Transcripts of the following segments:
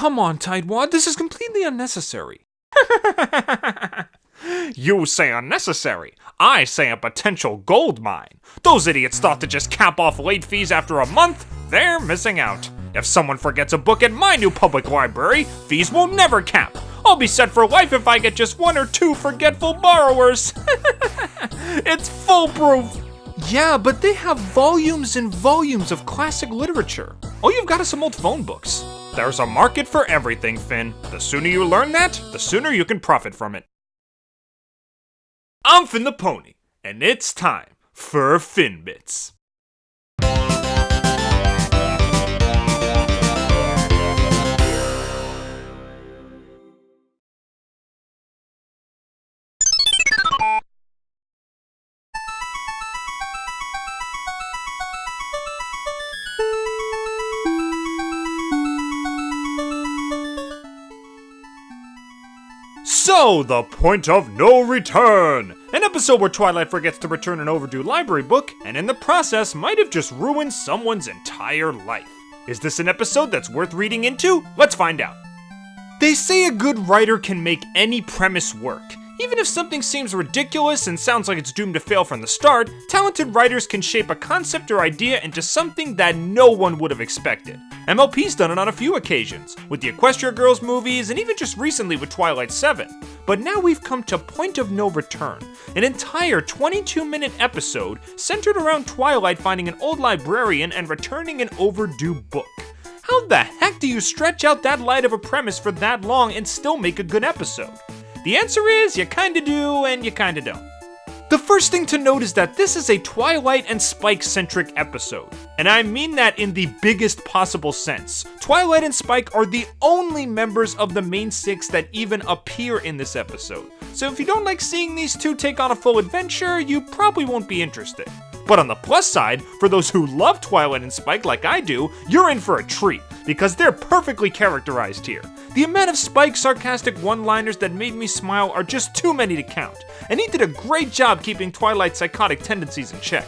come on, Tightwad, this is completely unnecessary. You say unnecessary. I say a potential gold mine. Those idiots thought to just cap off late fees after a month. They're missing out. If someone forgets a book at my new public library, fees will never cap. I'll be set for life if I get just 1 or 2 forgetful borrowers. It's foolproof. Yeah, but they have volumes and volumes of classic literature. All you've got is some old phone books. There's a market for everything, Finn. The sooner you learn that, the sooner you can profit from it. I'm Finn the Pony, and it's time for Finn Bits. So, the point of no return! An episode where Twilight forgets to return an overdue library book, and in the process might have just ruined someone's entire life. Is this an episode that's worth reading into? Let's find out. They say a good writer can make any premise work. Even if something seems ridiculous and sounds like it's doomed to fail from the start, talented writers can shape a concept or idea into something that no one would have expected. MLP's done it on a few occasions, with the Equestria Girls movies and even just recently with Twilight 7. But now we've come to Point of No Return, an entire 22-minute episode centered around Twilight finding an old librarian and returning an overdue book. How the heck do you stretch out that light of a premise for that long and still make a good episode? The answer is, you kinda do and you kinda don't. The first thing to note is that this is a Twilight and Spike centric episode, and I mean that in the biggest possible sense. Twilight and Spike are the only members of the main 6 that even appear in this episode, so if you don't like seeing these two take on a full adventure, you probably won't be interested. But on the plus side, for those who love Twilight and Spike like I do, you're in for a treat, because they're perfectly characterized here. The amount of Spike's sarcastic one-liners that made me smile are just too many to count, and he did a great job keeping Twilight's psychotic tendencies in check.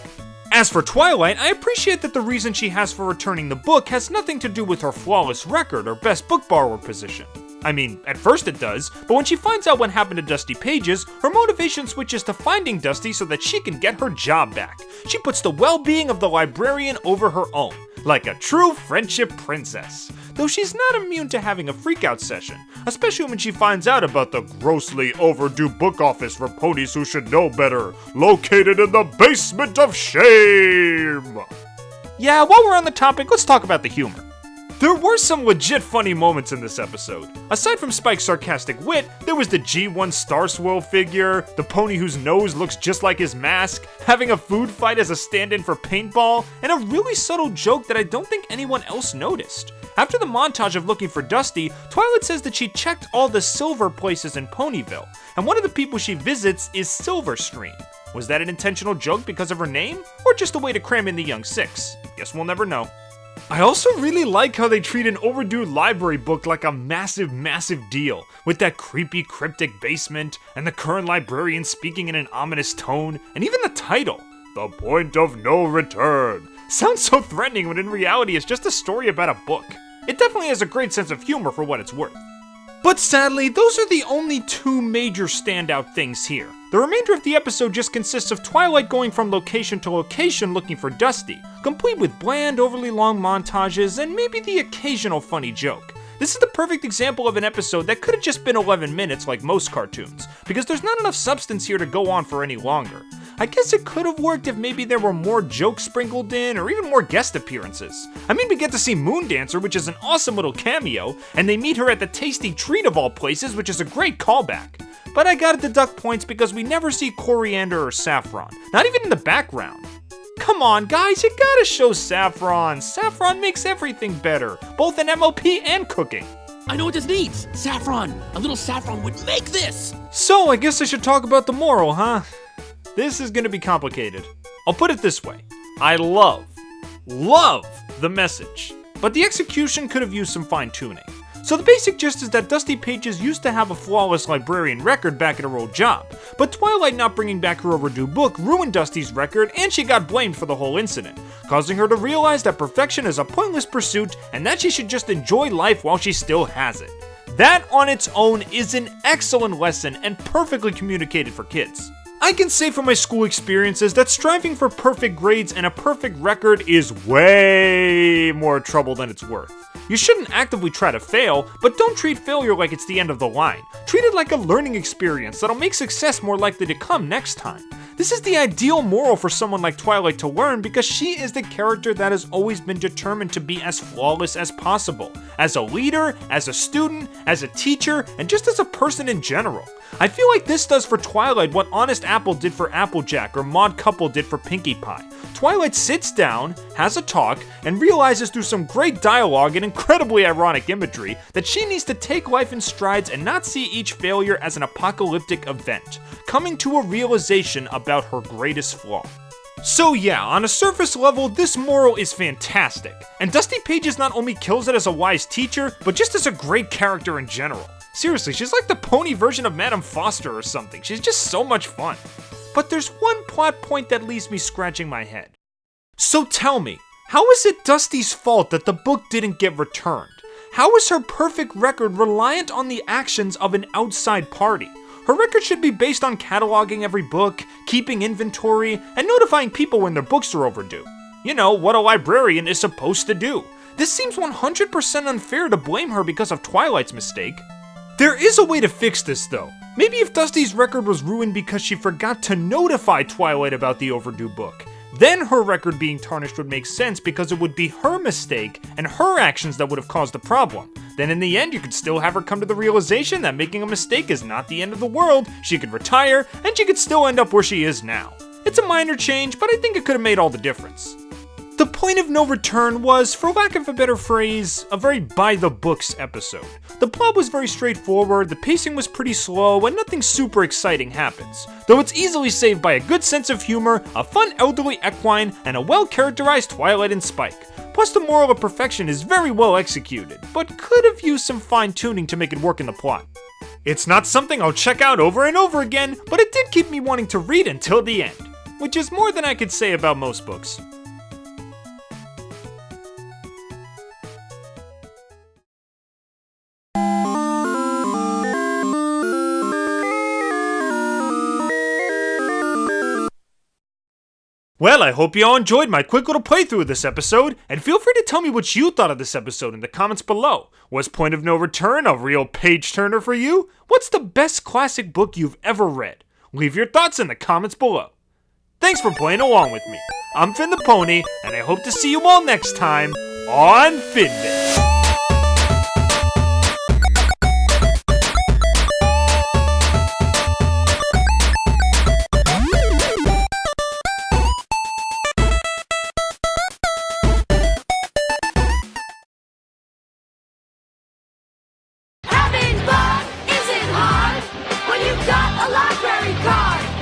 As for Twilight, I appreciate that the reason she has for returning the book has nothing to do with her flawless record or best book borrower position. I mean, at first it does, but when she finds out what happened to Dusty Pages, her motivation switches to finding Dusty so that she can get her job back. She puts the well-being of the librarian over her own, like a true friendship princess. Though she's not immune to having a freakout session, especially when she finds out about the grossly overdue book office for ponies who should know better, located in the basement of shame! Yeah, while we're on the topic, let's talk about the humor. There were some legit funny moments in this episode. Aside from Spike's sarcastic wit, there was the G1 Star Swirl figure, the pony whose nose looks just like his mask, having a food fight as a stand-in for paintball, and a really subtle joke that I don't think anyone else noticed. After the montage of looking for Dusty, Twilight says that she checked all the silver places in Ponyville, and one of the people she visits is Silverstream. Was that an intentional joke because of her name, or just a way to cram in the young 6? Guess we'll never know. I also really like how they treat an overdue library book like a massive deal, with that creepy cryptic basement, and the current librarian speaking in an ominous tone, and even the title, The Point of No Return, sounds so threatening when in reality it's just a story about a book. It definitely has a great sense of humor for what it's worth. But sadly, those are the only 2 major standout things here. The remainder of the episode just consists of Twilight going from location to location looking for Dusty, complete with bland, overly long montages and maybe the occasional funny joke. This is the perfect example of an episode that could have just been 11 minutes like most cartoons, because there's not enough substance here to go on for any longer. I guess it could have worked if maybe there were more jokes sprinkled in, or even more guest appearances. I mean, we get to see Moondancer, which is an awesome little cameo, and they meet her at the Tasty Treat of all places, which is a great callback. But I gotta deduct points because we never see Coriander or Saffron, not even in the background. Come on, guys, you gotta show Saffron. Saffron makes everything better, both in MLP and cooking. I know what this needs. Saffron. A little saffron would make this. So, I guess I should talk about the moral, huh? This is gonna be complicated. I'll put it this way. I love the message, but the execution could have used some fine-tuning. So the basic gist is that Dusty Pages used to have a flawless librarian record back at her old job, but Twilight not bringing back her overdue book ruined Dusty's record and she got blamed for the whole incident, causing her to realize that perfection is a pointless pursuit and that she should just enjoy life while she still has it. That on its own is an excellent lesson and perfectly communicated for kids. I can say from my school experiences that striving for perfect grades and a perfect record is way more trouble than it's worth. You shouldn't actively try to fail, but don't treat failure like it's the end of the line. Treat it like a learning experience that'll make success more likely to come next time. This is the ideal moral for someone like Twilight to learn because she is the character that has always been determined to be as flawless as possible. As a leader, as a student, as a teacher, and just as a person in general. I feel like this does for Twilight what Honest Apple did for Applejack or Maud Couple did for Pinkie Pie. Twilight sits down, has a talk, and realizes through some great dialogue and incredibly ironic imagery that she needs to take life in strides and not see each failure as an apocalyptic event, coming to a realization about her greatest flaw. So yeah, on a surface level, this moral is fantastic, and Dusty Pages not only kills it as a wise teacher, but just as a great character in general. Seriously, she's like the pony version of Madame Foster or something. She's just so much fun. But there's one plot point that leaves me scratching my head. So tell me, how is it Dusty's fault that the book didn't get returned? How is her perfect record reliant on the actions of an outside party? Her record should be based on cataloging every book, keeping inventory, and notifying people when their books are overdue. You know, what a librarian is supposed to do. This seems 100% unfair to blame her because of Twilight's mistake. There is a way to fix this though. Maybe if Dusty's record was ruined because she forgot to notify Twilight about the overdue book, then her record being tarnished would make sense because it would be her mistake and her actions that would have caused the problem. Then in the end, you could still have her come to the realization that making a mistake is not the end of the world, she could retire, and she could still end up where she is now. It's a minor change, but I think it could have made all the difference. The point of no return was, for lack of a better phrase, a very by-the-books episode. The plot was very straightforward, the pacing was pretty slow, and nothing super exciting happens. Though it's easily saved by a good sense of humor, a fun elderly equine, and a well-characterized Twilight and Spike. Plus the moral of perfection is very well executed, but could have used some fine-tuning to make it work in the plot. It's not something I'll check out over and over again, but it did keep me wanting to read until the end, which is more than I could say about most books. Well, I hope you all enjoyed my quick little playthrough of this episode, and feel free to tell me what you thought of this episode in the comments below. Was Point of No Return a real page-turner for you? What's the best classic book you've ever read? Leave your thoughts in the comments below. Thanks for playing along with me. I'm Finn the Pony, and I hope to see you all next time on Finnthep.